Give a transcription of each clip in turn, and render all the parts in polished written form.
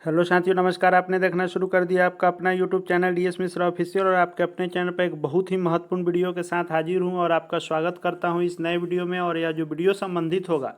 Hello साथियों, नमस्कार। आपने देखना शुरू कर दिया आपका अपना YouTube channel DS Mishra official और आपके अपने चैनल पर एक बहुत ही महत्वपूर्ण वीडियो के साथ हाजिर हूं और आपका स्वागत करता हूं इस नए वीडियो में। और यह जो वीडियो संबंधित होगा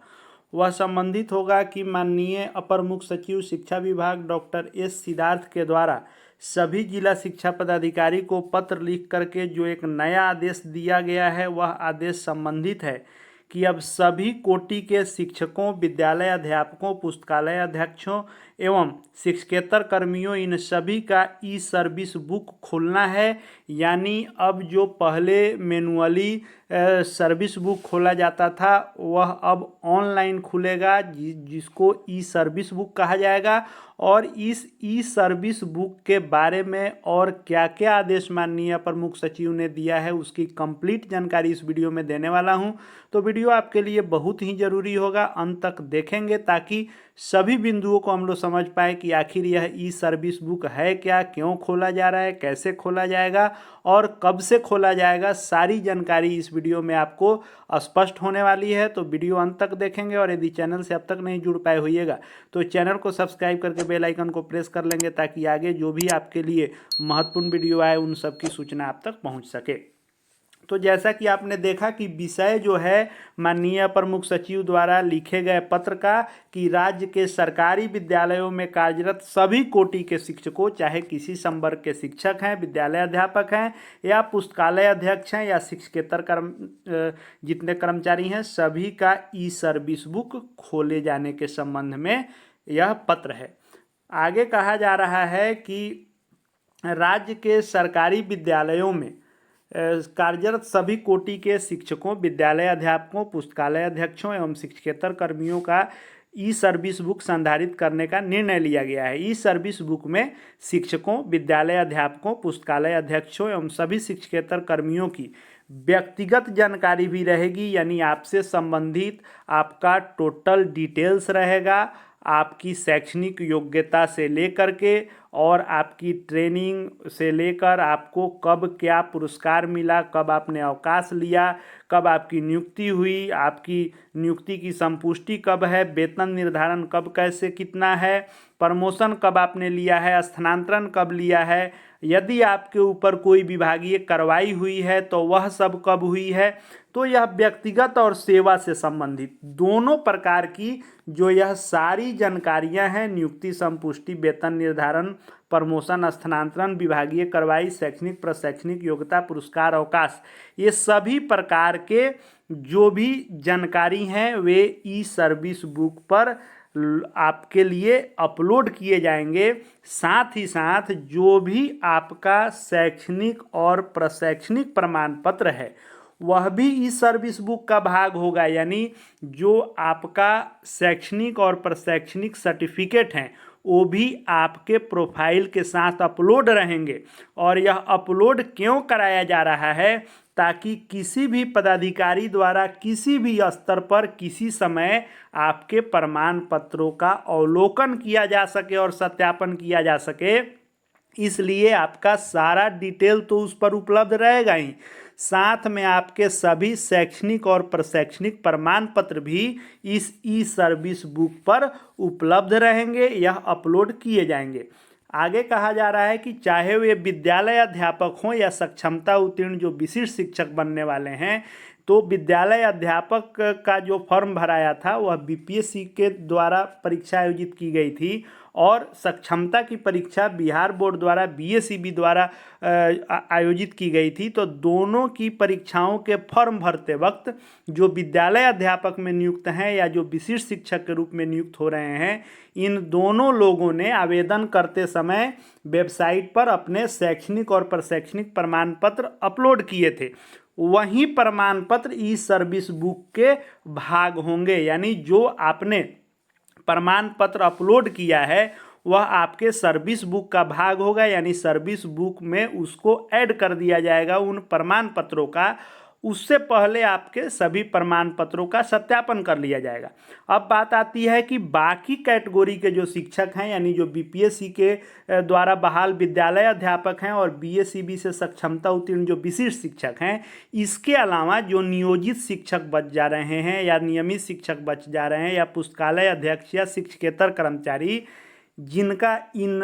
वह संबंधित होगा कि माननीय अपर मुख्य सचिव शिक्षा विभाग डॉक्टर एस सिद्धार्थ के द्वारा सभी जिला शिक्षा पदाधिकारी को पत्र लिख करके जो एक नया आदेश दिया गया है, वह आदेश संबंधित है कि अब सभी कोटि के शिक्षकों, विद्यालय अध्यापकों, पुस्तकालय अध्यक्षों एवं शिक्षकेतर कर्मियों, इन सभी का ई सर्विस बुक खोलना है। यानी अब जो पहले मैनुअली सर्विस बुक खोला जाता था, वह अब ऑनलाइन खुलेगा, जिसको ई सर्विस बुक कहा जाएगा। और इस ई सर्विस बुक के बारे में और क्या क्या आदेश माननीय अपर मुख्य सचिव ने दिया है, उसकी कंप्लीट जानकारी इस वीडियो में देने वाला हूं। तो वीडियो आपके लिए बहुत ही ज़रूरी होगा, अंत तक देखेंगे ताकि सभी बिंदुओं को हम लोग समझ पाए कि आखिर यह ई सर्विस बुक है क्या, क्यों खोला जा रहा है, कैसे खोला जाएगा और कब से खोला जाएगा। सारी जानकारी इस वीडियो में आपको स्पष्ट होने वाली है, तो वीडियो अंत तक देखेंगे। और यदि चैनल से अब तक नहीं जुड़ पाए होइएगा तो चैनल को सब्सक्राइब करके बेल आइकन को प्रेस कर लेंगे ताकि आगे जो भी आपके लिए महत्वपूर्ण वीडियो आए उन सब की सूचना आप तक पहुंच सके। तो जैसा कि आपने देखा कि विषय जो है माननीय अपर मुख्य सचिव द्वारा लिखे गए पत्र का कि राज्य के सरकारी विद्यालयों में कार्यरत सभी कोटि के शिक्षकों, चाहे किसी संवर्ग के शिक्षक हैं, विद्यालय अध्यापक हैं या पुस्तकालय अध्यक्ष हैं या शिक्षकेतर जितने कर्मचारी हैं, सभी का ई सर्विस बुक खोले जाने के संबंध में यह पत्र है। आगे कहा जा रहा है कि राज्य के सरकारी विद्यालयों में कार्यरत सभी कोटि के शिक्षकों, विद्यालय अध्यापकों, पुस्तकालय अध्यक्षों एवं शिक्षकेतर कर्मियों का ई सर्विस बुक संधारित करने का निर्णय लिया गया है। ई सर्विस बुक में शिक्षकों, विद्यालय अध्यापकों, पुस्तकालय अध्यक्षों एवं सभी शिक्षकेतर कर्मियों की व्यक्तिगत जानकारी भी रहेगी। यानी आपसे संबंधित आपका टोटल डिटेल्स रहेगा, आपकी शैक्षणिक योग्यता से लेकर के और आपकी ट्रेनिंग से लेकर आपको कब क्या पुरस्कार मिला, कब आपने अवकाश लिया, कब आपकी नियुक्ति हुई, आपकी नियुक्ति की संपुष्टि कब है, वेतन निर्धारण कब कैसे कितना है, प्रमोशन कब आपने लिया है, स्थानांतरण कब लिया है, यदि आपके ऊपर कोई विभागीय कार्रवाई हुई है तो वह सब कब हुई है। तो यह व्यक्तिगत और सेवा से संबंधित दोनों प्रकार की जो यह सारी जानकारियां हैं, नियुक्ति, संपुष्टि, वेतन निर्धारण, प्रमोशन, स्थानांतरण, विभागीय कार्रवाई, शैक्षणिक प्रशैक्षणिक योग्यता, पुरस्कार, अवकाश, ये सभी प्रकार के जो भी जानकारी हैं वे ई सर्विस बुक पर आपके लिए अपलोड किए जाएंगे। साथ ही साथ जो भी आपका शैक्षणिक और प्रशैक्षणिक प्रमाण पत्र है वह भी इस सर्विस बुक का भाग होगा। यानी जो आपका शैक्षणिक और प्रशैक्षणिक सर्टिफिकेट हैं वो भी आपके प्रोफाइल के साथ अपलोड रहेंगे। और यह अपलोड क्यों कराया जा रहा है, ताकि किसी भी पदाधिकारी द्वारा किसी भी स्तर पर किसी समय आपके प्रमाण पत्रों का अवलोकन किया जा सके और सत्यापन किया जा सके। इसलिए आपका सारा डिटेल तो उस पर उपलब्ध रहेगा ही, साथ में आपके सभी शैक्षणिक और प्रशैक्षणिक प्रमाण पत्र भी इस ई सर्विस बुक पर उपलब्ध रहेंगे, यह अपलोड किए जाएंगे। आगे कहा जा रहा है कि चाहे वे विद्यालय अध्यापक हों या सक्षमता उत्तीर्ण जो विशिष्ट शिक्षक बनने वाले हैं, तो विद्यालय अध्यापक का जो फॉर्म भराया था वह बीपीएससी के द्वारा परीक्षा आयोजित की गई थी और सक्षमता की परीक्षा बिहार बोर्ड द्वारा बीएसईबी द्वारा आयोजित की गई थी। तो दोनों की परीक्षाओं के फॉर्म भरते वक्त जो विद्यालय अध्यापक में नियुक्त हैं या जो विशिष्ट शिक्षक के रूप में नियुक्त हो रहे हैं, इन दोनों लोगों ने आवेदन करते समय वेबसाइट पर अपने शैक्षणिक और प्रशैक्षणिक प्रमाण पत्र अपलोड किए थे। वही प्रमाण पत्र ई सर्विस बुक के भाग होंगे। यानी जो आपने प्रमाण पत्र अपलोड किया है वह आपके सर्विस बुक का भाग होगा। यानी सर्विस बुक में उसको ऐड कर दिया जाएगा उन प्रमाण पत्रों का। उससे पहले आपके सभी प्रमाण पत्रों का सत्यापन कर लिया जाएगा। अब बात आती है कि बाकी कैटेगरी के जो शिक्षक हैं, यानी जो बीपीएससी के द्वारा बहाल विद्यालय अध्यापक हैं और बीएसईबी से सक्षमता उत्तीर्ण जो विशिष्ट शिक्षक हैं, इसके अलावा जो नियोजित शिक्षक बच जा रहे हैं या नियमित शिक्षक बच जा रहे हैं या पुस्तकालय अध्यक्ष या शिक्षकेतर कर्मचारी, जिनका इन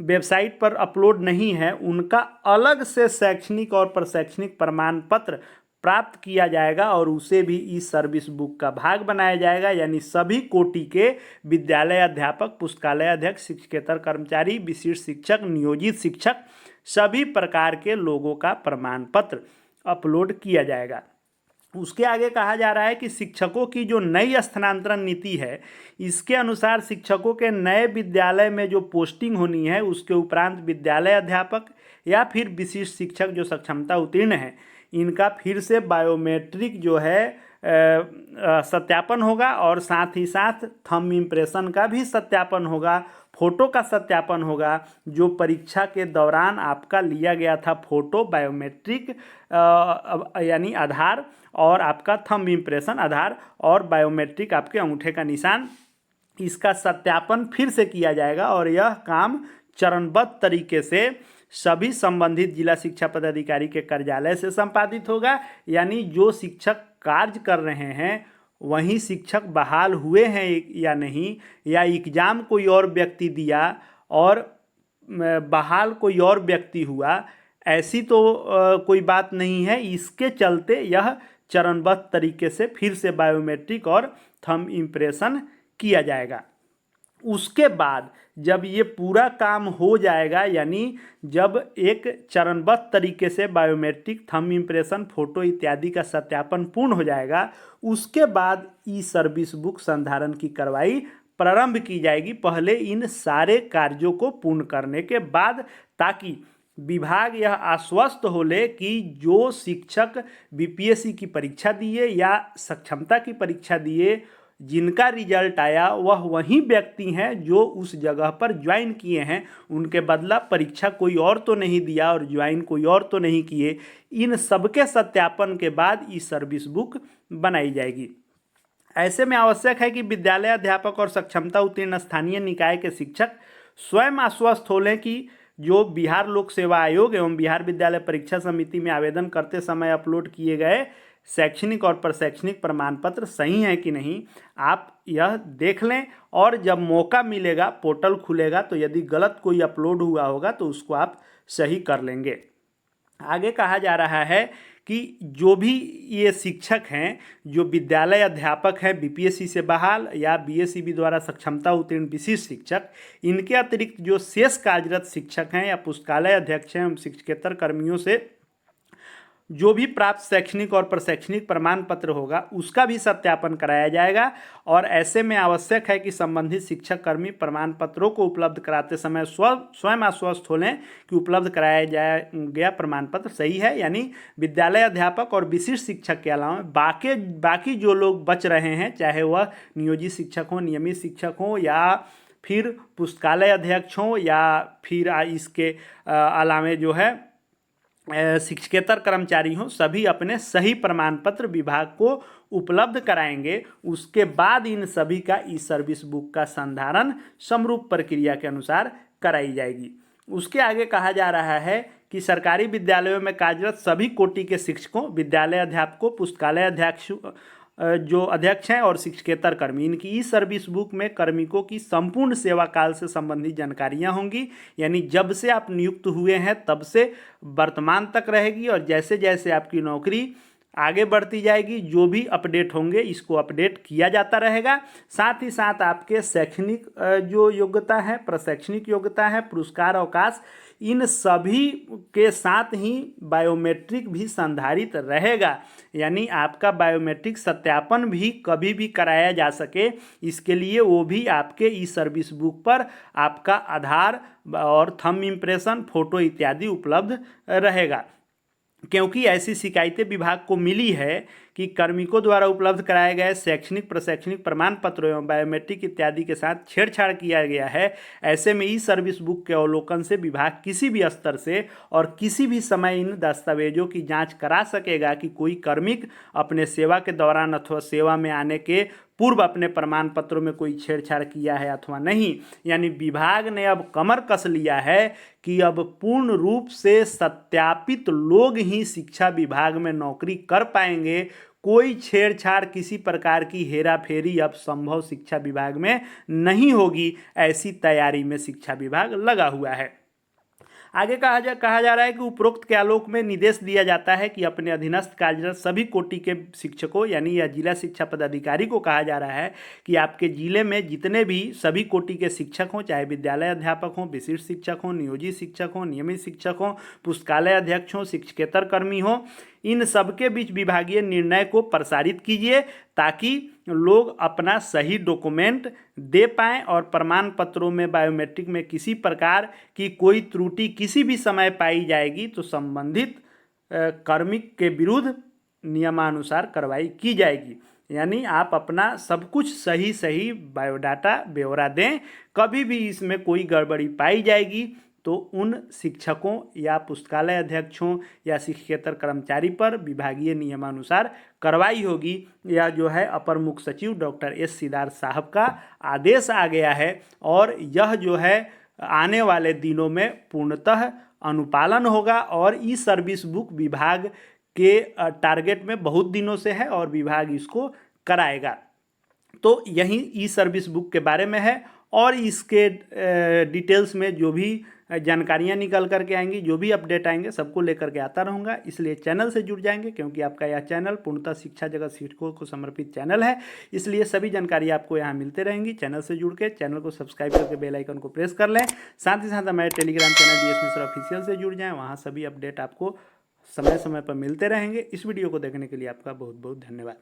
वेबसाइट पर अपलोड नहीं है उनका अलग से शैक्षणिक और प्रशैक्षणिक प्रमाण पत्र प्राप्त किया जाएगा और उसे भी इस सर्विस बुक का भाग बनाया जाएगा। यानी सभी कोटि के विद्यालय अध्यापक, पुस्तकालय अध्यक्ष, शिक्षकेतर कर्मचारी, विशिष्ट शिक्षक, नियोजित शिक्षक, सभी प्रकार के लोगों का प्रमाण पत्र अपलोड किया जाएगा। उसके आगे कहा जा रहा है कि शिक्षकों की जो नई स्थानांतरण नीति है, इसके अनुसार शिक्षकों के नए विद्यालय में जो पोस्टिंग होनी है उसके उपरांत विद्यालय अध्यापक या फिर विशिष्ट शिक्षक जो सक्षमता उत्तीर्ण है, इनका फिर से बायोमेट्रिक जो है सत्यापन होगा और साथ ही साथ थंब इम्प्रेशन का भी सत्यापन होगा, फोटो का सत्यापन होगा। जो परीक्षा के दौरान आपका लिया गया था फोटो बायोमेट्रिक यानी आधार और आपका थंब इम्प्रेशन आधार और बायोमेट्रिक आपके अंगूठे का निशान, इसका सत्यापन फिर से किया जाएगा और यह काम चरणबद्ध तरीके से सभी संबंधित जिला शिक्षा पदाधिकारी के कार्यालय से संपादित होगा। यानी जो शिक्षक कार्य कर रहे हैं वहीं शिक्षक बहाल हुए हैं या नहीं, या एग्जाम कोई और व्यक्ति दिया और बहाल कोई और व्यक्ति हुआ, ऐसी तो कोई बात नहीं है। इसके चलते यह चरणबद्ध तरीके से फिर से बायोमेट्रिक और थंब इम्प्रेशन किया जाएगा। उसके बाद जब ये पूरा काम हो जाएगा, यानी जब एक चरणबद्ध तरीके से बायोमेट्रिक, थंब इम्प्रेशन, फोटो इत्यादि का सत्यापन पूर्ण हो जाएगा, उसके बाद ई सर्विस बुक संधारण की कार्रवाई प्रारंभ की जाएगी। पहले इन सारे कार्यों को पूर्ण करने के बाद, ताकि विभाग यह आश्वस्त हो ले कि जो शिक्षक बीपीएससी की परीक्षा दिए या सक्षमता की परीक्षा दिए, जिनका रिजल्ट आया वह वही व्यक्ति हैं जो उस जगह पर ज्वाइन किए हैं, उनके बदला परीक्षा कोई और तो नहीं दिया और ज्वाइन कोई और तो नहीं किए। इन सबके सत्यापन के बाद ई सर्विस बुक बनाई जाएगी। ऐसे में आवश्यक है कि विद्यालय अध्यापक और सक्षमता उत्तीर्ण स्थानीय निकाय के शिक्षक स्वयं आश्वस्त हो लें कि जो बिहार लोक सेवा आयोग एवं बिहार विद्यालय परीक्षा समिति में आवेदन करते समय अपलोड किए गए शैक्षणिक और प्रशैक्षणिक प्रमाण पत्र सही है कि नहीं, आप यह देख लें। और जब मौका मिलेगा, पोर्टल खुलेगा, तो यदि गलत कोई अपलोड हुआ होगा तो उसको आप सही कर लेंगे। आगे कहा जा रहा है कि जो भी ये शिक्षक हैं, जो विद्यालय अध्यापक हैं बीपीएससी से बहाल या बीएसईबी द्वारा सक्षमता उत्तीर्ण विशिष्ट शिक्षक, इनके अतिरिक्त जो शेष कार्यरत शिक्षक हैं या पुस्तकालय अध्यक्ष हैं, शिक्षकेतर कर्मियों से जो भी प्राप्त शैक्षणिक और प्रशैक्षणिक प्रमाण पत्र होगा उसका भी सत्यापन कराया जाएगा। और ऐसे में आवश्यक है कि संबंधित शिक्षक कर्मी प्रमाण पत्रों को उपलब्ध कराते समय स्वयं आश्वस्त हो लें कि उपलब्ध कराया गया प्रमाण पत्र सही है। यानी विद्यालय अध्यापक और विशिष्ट शिक्षक के अलावा बाकी जो लोग बच रहे हैं, चाहे वह नियोजित शिक्षक हों, नियमित शिक्षक हों या फिर पुस्तकालय अध्यक्ष हों या फिर इसके अलावे जो है शिक्षकेतर कर्मचारी हों, सभी अपने सही प्रमाण पत्र विभाग को उपलब्ध कराएंगे। उसके बाद इन सभी का ई सर्विस बुक का संधारण समरूप प्रक्रिया के अनुसार कराई जाएगी। उसके आगे कहा जा रहा है कि सरकारी विद्यालयों में कार्यरत सभी कोटि के शिक्षकों, विद्यालय अध्यापकों, पुस्तकालय अध्यक्ष जो अध्यक्ष हैं और शिक्षकेतर कर्मी, इनकी ई सर्विस बुक में कार्मिकों की संपूर्ण सेवा काल से संबंधित जानकारियां होंगी। यानी जब से आप नियुक्त हुए हैं तब से वर्तमान तक रहेगी और जैसे जैसे आपकी नौकरी आगे बढ़ती जाएगी जो भी अपडेट होंगे इसको अपडेट किया जाता रहेगा। साथ ही साथ आपके शैक्षणिक जो योग्यता है, प्रशैक्षणिक योग्यता है, पुरस्कार अवकाश, इन सभी के साथ ही बायोमेट्रिक भी संधारित रहेगा। यानी आपका बायोमेट्रिक सत्यापन भी कभी भी कराया जा सके, इसके लिए वो भी आपके ई सर्विस बुक पर आपका आधार और थंब इम्प्रेशन, फोटो इत्यादि उपलब्ध रहेगा। क्योंकि ऐसी शिकायतें विभाग को मिली है कि कार्मिकों द्वारा उपलब्ध कराए गए शैक्षणिक प्रशैक्षणिक प्रमाण पत्रों एवं बायोमेट्रिक इत्यादि के साथ छेड़छाड़ किया गया है। ऐसे में ई सर्विस बुक के अवलोकन से विभाग किसी भी स्तर से और किसी भी समय इन दस्तावेजों की जांच करा सकेगा कि कोई कार्मिक अपने सेवा के दौरान अथवा सेवा में आने के पूर्व अपने प्रमाण पत्रों में कोई छेड़छाड़ किया है अथवा नहीं। यानी विभाग ने अब कमर कस लिया है कि अब पूर्ण रूप से सत्यापित लोग ही शिक्षा विभाग में नौकरी कर पाएंगे। कोई छेड़छाड़, किसी प्रकार की हेरा फेरी अब संभव शिक्षा विभाग में नहीं होगी। ऐसी तैयारी में शिक्षा विभाग लगा हुआ है। आगे कहा जा रहा है कि उपरोक्त के आलोक में निर्देश दिया जाता है कि अपने अधीनस्थ कार्यरत सभी कोटि के शिक्षकों यानी या जिला शिक्षा पदाधिकारी को कहा जा रहा है कि आपके जिले में जितने भी सभी कोटि के शिक्षक हों, चाहे विद्यालय अध्यापक हों, विशिष्ट शिक्षक हों, नियोजित शिक्षक हों, नियमित शिक्षक हों, पुस्तकालय अध्यक्ष हों, शिक्षकेतर कर्मी हों, इन सबके बीच विभागीय निर्णय को प्रसारित कीजिए ताकि लोग अपना सही डॉक्यूमेंट दे पाएँ और प्रमाण पत्रों में बायोमेट्रिक में किसी प्रकार की कोई त्रुटि किसी भी समय पाई जाएगी तो संबंधित कार्मिक के विरुद्ध नियमानुसार कार्रवाई की जाएगी। यानी आप अपना सब कुछ सही बायोडाटा ब्यौरा दें, कभी भी इसमें कोई गड़बड़ी पाई जाएगी तो उन शिक्षकों या पुस्तकालय अध्यक्षों या शिक्षकेतर कर्मचारी पर विभागीय नियमानुसार कार्रवाई होगी। यह जो है अपर मुख्य सचिव डॉक्टर एस सिद्धार्थ साहब का आदेश आ गया है और यह जो है आने वाले दिनों में पूर्णतः अनुपालन होगा और ई सर्विस बुक विभाग के टारगेट में बहुत दिनों से है और विभाग इसको कराएगा। तो यही ई सर्विस बुक के बारे में है और इसके डिटेल्स में जो भी जानकारियां निकल करके आएंगी, जो भी अपडेट आएंगे सबको लेकर के आता रहूँगा। इसलिए चैनल से जुड़ जाएंगे क्योंकि आपका यह चैनल पूर्णतः शिक्षा जगत शिक्षकों को समर्पित चैनल है, इसलिए सभी जानकारी आपको यहाँ मिलते रहेंगी। चैनल से जुड़ के चैनल को सब्सक्राइब करके बेल आइकन को प्रेस कर लें। साथ ही साथ हमारे Telegram channel DS Mishra official से जुड़ जाएँ, वहाँ सभी अपडेट आपको समय समय पर मिलते रहेंगे। इस वीडियो को देखने के लिए आपका बहुत बहुत धन्यवाद।